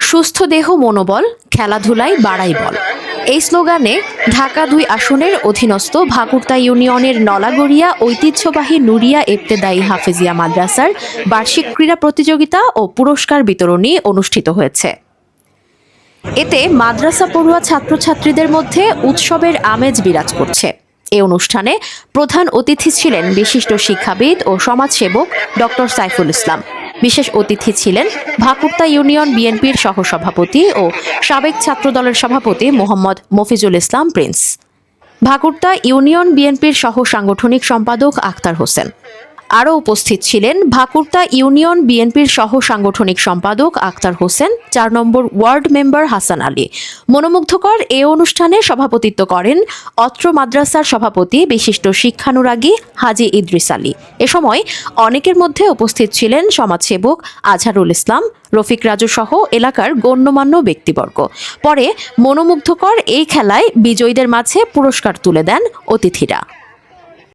সুস্থ দেহ মনোবল, খেলাধুলায় বাড়াই বল। এই স্লোগানে ঢাকা-২ আসনের অধীনস্থ ভাকুরতা ইউনিয়নের নলাগড়িয়া ঐতিহ্যবাহী নুরিয়া ইবতেদায়ী হাফেজিয়া মাদ্রাসার বার্ষিক ক্রীড়া প্রতিযোগিতা ও পুরস্কার বিতরণী অনুষ্ঠিত হয়েছে। এতে মাদ্রাসা পড়ুয়া ছাত্রছাত্রীদের মধ্যে উৎসবের আমেজ বিরাজ করছে। এই অনুষ্ঠানে প্রধান অতিথি ছিলেন বিশিষ্ট শিক্ষাবিদ ও সমাজসেবক ডক্টর সাইফুল ইসলাম। বিশেষ অতিথি ছিলেন ভাকুরতা ইউনিয়ন বিএনপির সহসভাপতি ও সাবেক ছাত্রদলের সভাপতি মোহাম্মদ মফিজুল ইসলাম প্রিন্স, ভাকুরতা ইউনিয়ন বিএনপির সহ সাংগঠনিক সম্পাদক আখতার হোসেন। আরও উপস্থিত ছিলেন ভাকুরতা ইউনিয়ন বিএনপির সহ সাংগঠনিক সম্পাদক আখতার হোসেন, ৪ নম্বর ওয়ার্ড মেম্বার হাসান আলী। মনোমুগ্ধকর এ অনুষ্ঠানে সভাপতিত্ব করেন অত্র মাদ্রাসার সভাপতি বিশিষ্ট শিক্ষানুরাগী হাজী ইদ্রিস আলী। এ সময় অনেকের মধ্যে উপস্থিত ছিলেন সমাজসেবক আজহারুল ইসলাম, রফিক রাজু সহ এলাকার গণ্যমান্য ব্যক্তিবর্গ। পরে মনোমুগ্ধকর এই খেলায় বিজয়ীদের মাঝে পুরস্কার তুলে দেন অতিথিরা।